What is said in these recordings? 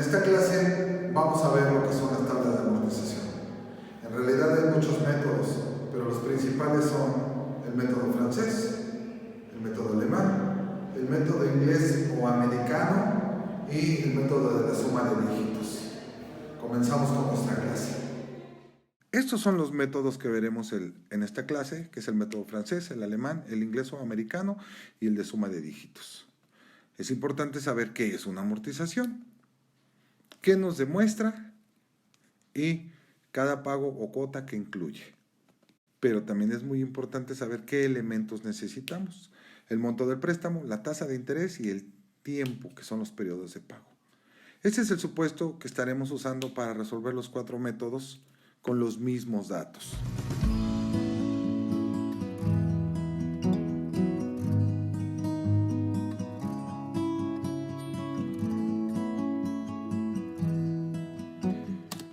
esta clase vamos a ver lo que son las tablas de amortización. En realidad hay muchos métodos, pero los principales son el método francés, el método alemán, el método inglés o americano y el método de la suma de dígitos. Comenzamos con nuestra clase. Estos son los métodos que veremos en esta clase, que es el método francés, el alemán, el inglés o americano y el de suma de dígitos. Es importante saber qué es una amortización, qué nos demuestra y cada pago o cuota que incluye. Pero también es muy importante saber qué elementos necesitamos: el monto del préstamo, la tasa de interés y el tiempo, que son los periodos de pago. Este es el supuesto que estaremos usando para resolver los 4 métodos con los mismos datos.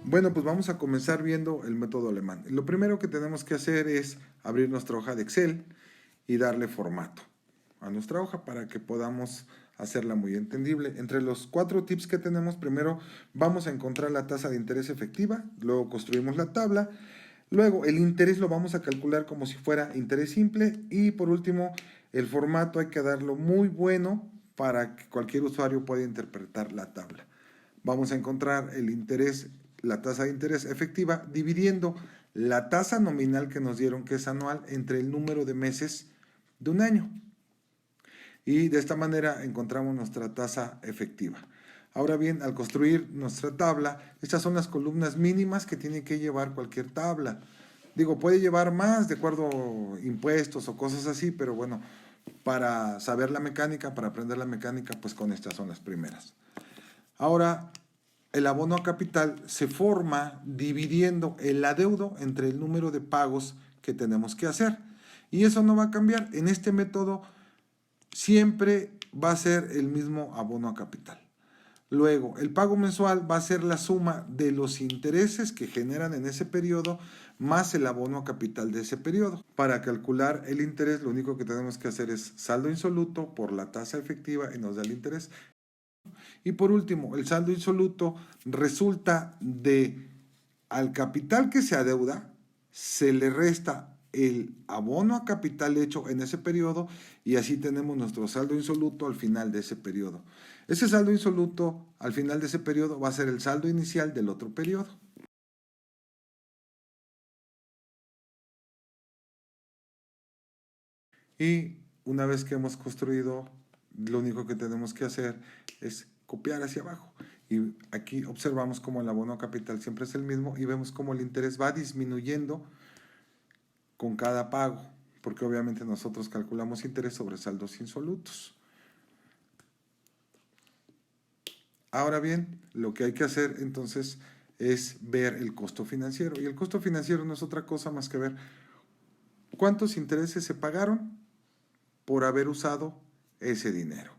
Bueno, pues vamos a comenzar viendo el método alemán. Lo primero que tenemos que hacer es abrir nuestra hoja de Excel y darle formato a nuestra hoja para que podamos hacerla muy entendible. Entre los 4 tips que tenemos, primero vamos a encontrar la tasa de interés efectiva, luego construimos la tabla, luego el interés lo vamos a calcular como si fuera interés simple y por último el formato hay que darlo muy bueno para que cualquier usuario pueda interpretar la tabla. Vamos a encontrar el interés, la tasa de interés efectiva, dividiendo la tasa nominal que nos dieron, que es anual, entre el número de meses de un año. Y de esta manera encontramos nuestra tasa efectiva. Ahora bien, al construir nuestra tabla, estas son las columnas mínimas que tiene que llevar cualquier tabla. Digo, puede llevar más de acuerdo a impuestos o cosas así, pero bueno, para saber la mecánica, para aprender la mecánica, pues con estas son las primeras. Ahora, el abono a capital se forma dividiendo el adeudo entre el número de pagos que tenemos que hacer. Y eso no va a cambiar. En este método siempre va a ser el mismo abono a capital. Luego, el pago mensual va a ser la suma de los intereses que generan en ese periodo más el abono a capital de ese periodo. Para calcular el interés, lo único que tenemos que hacer es saldo insoluto por la tasa efectiva y nos da el interés. Y por último, el saldo insoluto resulta de al capital que se adeuda, se le resta el abono a capital hecho en ese periodo y así tenemos nuestro saldo insoluto al final de ese periodo. Ese saldo insoluto al final de ese periodo va a ser el saldo inicial del otro periodo. Y una vez que hemos construido, lo único que tenemos que hacer es copiar hacia abajo. Y aquí observamos cómo el abono a capital siempre es el mismo y vemos cómo el interés va disminuyendo con cada pago, porque obviamente nosotros calculamos interés sobre saldos insolutos. Ahora bien, lo que hay que hacer entonces es ver el costo financiero. Y el costo financiero no es otra cosa más que ver cuántos intereses se pagaron por haber usado ese dinero.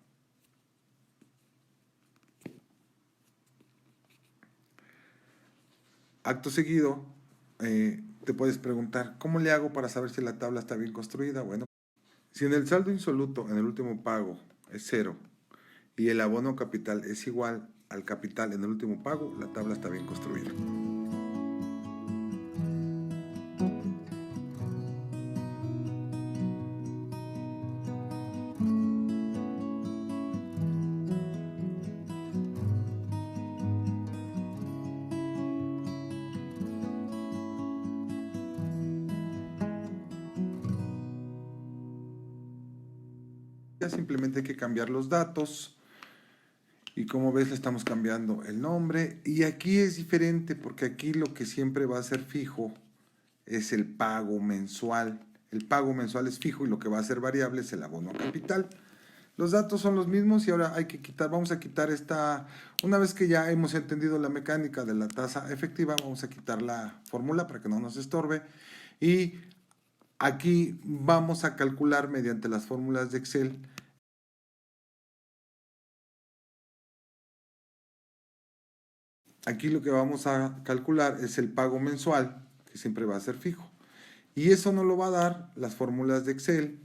Acto seguido, te puedes preguntar, ¿cómo le hago para saber si la tabla está bien construida? Bueno, si en el saldo insoluto, en el último pago, es 0 y el abono capital es igual al capital en el último pago, la tabla está bien construida. Simplemente hay que cambiar los datos y como ves le estamos cambiando el nombre y aquí es diferente porque aquí lo que siempre va a ser fijo es el pago mensual. El pago mensual es fijo y lo que va a ser variable es el abono a capital. Los datos son los mismos y ahora hay que quitar, vamos a quitar esta, una vez que ya hemos entendido la mecánica de la tasa efectiva, vamos a quitar la fórmula para que no nos estorbe y aquí vamos a calcular mediante las fórmulas de Excel. Aquí lo que vamos a calcular es el pago mensual, que siempre va a ser fijo. Y eso nos lo va a dar las fórmulas de Excel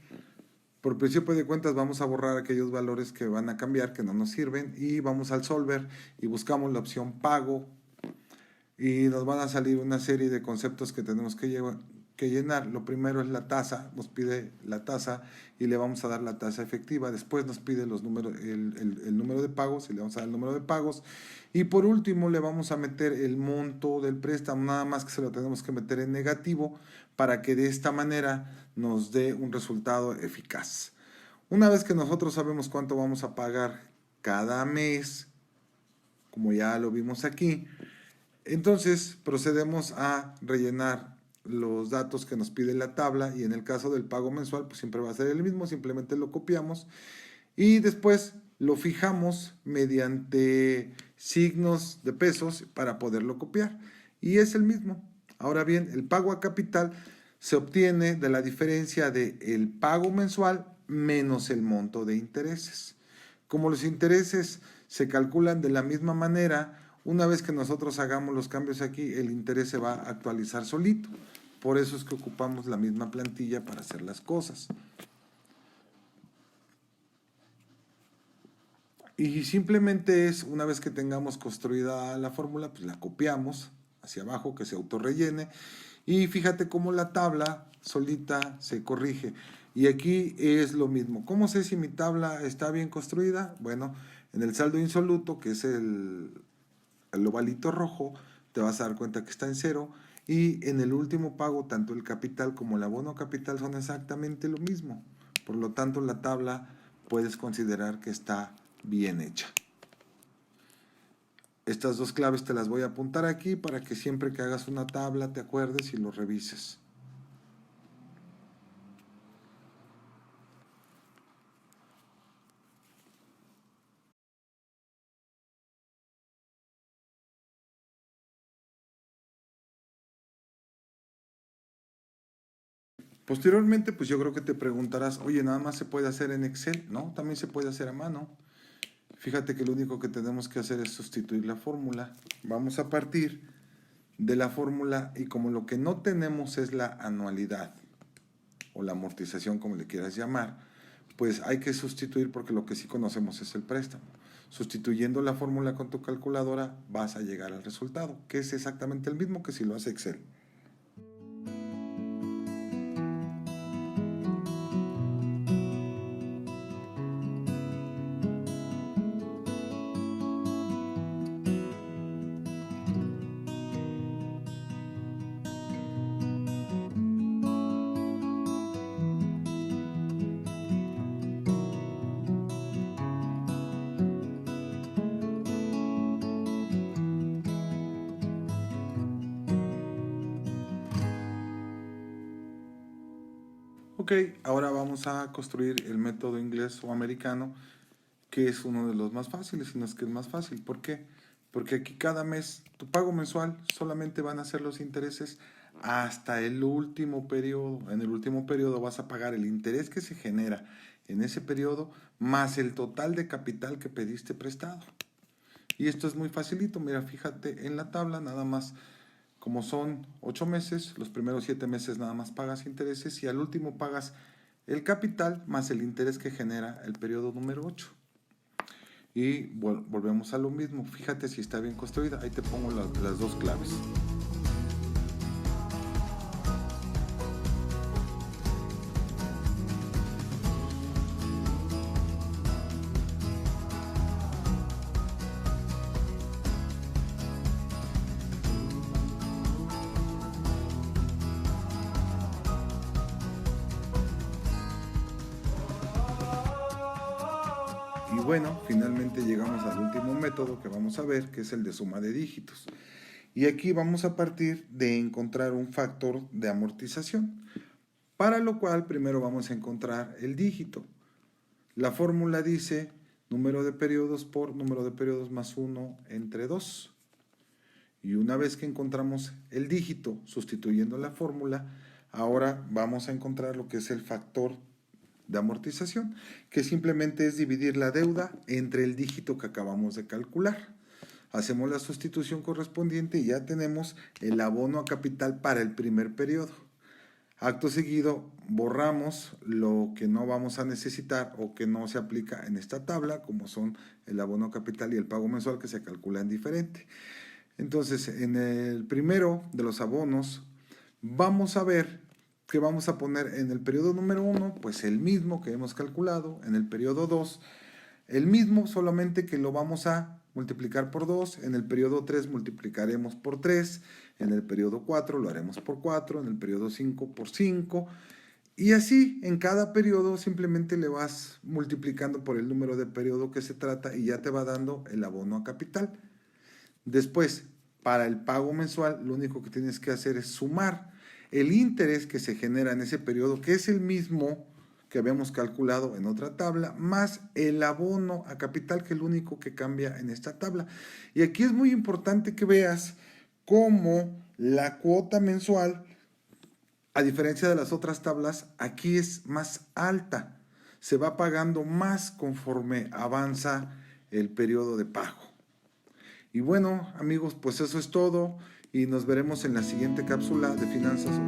Por principio de cuentas vamos a borrar aquellos valores que van a cambiar, que no nos sirven, y vamos al solver y buscamos la opción pago y nos van a salir una serie de conceptos que tenemos que llenar. Lo primero es la tasa, nos pide la tasa y le vamos a dar la tasa efectiva. Después nos pide los números, el número de pagos y le vamos a dar el número de pagos. Y por último le vamos a meter el monto del préstamo, nada más que se lo tenemos que meter en negativo para que de esta manera nos dé un resultado eficaz. Una vez que nosotros sabemos cuánto vamos a pagar cada mes, como ya lo vimos aquí, entonces procedemos a rellenar los datos que nos pide la tabla y en el caso del pago mensual pues siempre va a ser el mismo, simplemente lo copiamos y después lo fijamos mediante signos de pesos para poderlo copiar y es el mismo. Ahora bien, el pago a capital se obtiene de la diferencia del pago mensual menos el monto de intereses. Como los intereses se calculan de la misma manera, una vez que nosotros hagamos los cambios aquí, el interés se va a actualizar solito. Por eso es que ocupamos la misma plantilla para hacer las cosas. Y simplemente es, una vez que tengamos construida la fórmula, pues la copiamos hacia abajo, que se autorrellene. Y fíjate cómo la tabla solita se corrige. Y aquí es lo mismo. ¿Cómo sé si mi tabla está bien construida? Bueno, en el saldo insoluto, que es el ovalito rojo, te vas a dar cuenta que está en cero. Y en el último pago, tanto el capital como el abono capital son exactamente lo mismo. Por lo tanto, la tabla puedes considerar que está bien hecha. Estas dos claves te las voy a apuntar aquí para que siempre que hagas una tabla te acuerdes y lo revises. Posteriormente, pues yo creo que te preguntarás, oye, ¿nada más se puede hacer en Excel? No, también se puede hacer a mano. Fíjate que lo único que tenemos que hacer es sustituir la fórmula. Vamos a partir de la fórmula y como lo que no tenemos es la anualidad o la amortización, como le quieras llamar, pues hay que sustituir porque lo que sí conocemos es el préstamo. Sustituyendo la fórmula con tu calculadora vas a llegar al resultado, que es exactamente el mismo que si lo hace Excel. Ok, ahora vamos a construir el método inglés o americano, que es uno de los más fáciles, y no es que es más fácil. ¿Por qué? Porque aquí cada mes, tu pago mensual solamente van a ser los intereses hasta el último periodo. En el último periodo vas a pagar el interés que se genera en ese periodo más el total de capital que pediste prestado. Y esto es muy facilito, mira, fíjate en la tabla, nada más, como son 8 meses, los primeros 7 meses nada más pagas intereses y al último pagas el capital más el interés que genera el periodo número 8. Y volvemos a lo mismo, fíjate si está bien construida, ahí te pongo las dos claves. Y bueno, finalmente llegamos al último método que vamos a ver, que es el de suma de dígitos. Y aquí vamos a partir de encontrar un factor de amortización, para lo cual primero vamos a encontrar el dígito. La fórmula dice número de periodos por número de periodos más 1 entre 2. Y una vez que encontramos el dígito sustituyendo la fórmula, ahora vamos a encontrar lo que es el factor de amortización, que simplemente es dividir la deuda entre el dígito que acabamos de calcular. Hacemos la sustitución correspondiente y ya tenemos el abono a capital para el primer periodo. Acto seguido, borramos lo que no vamos a necesitar o que no se aplica en esta tabla, como son el abono capital y el pago mensual, que se calculan diferente. Entonces, en el primero de los abonos, vamos a ver que vamos a poner en el periodo número 1, pues el mismo que hemos calculado, en el periodo 2, el mismo, solamente que lo vamos a multiplicar por 2, en el periodo 3 multiplicaremos por 3, en el periodo 4 lo haremos por 4, en el periodo 5 por 5, y así en cada periodo simplemente le vas multiplicando por el número de periodo que se trata y ya te va dando el abono a capital. Después, para el pago mensual, lo único que tienes que hacer es sumar el interés que se genera en ese periodo, que es el mismo que habíamos calculado en otra tabla, más el abono a capital, que es lo único que cambia en esta tabla. Y aquí es muy importante que veas cómo la cuota mensual, a diferencia de las otras tablas, aquí es más alta. Se va pagando más conforme avanza el periodo de pago. Y bueno, amigos, pues eso es todo y nos veremos en la siguiente cápsula de Finanzas.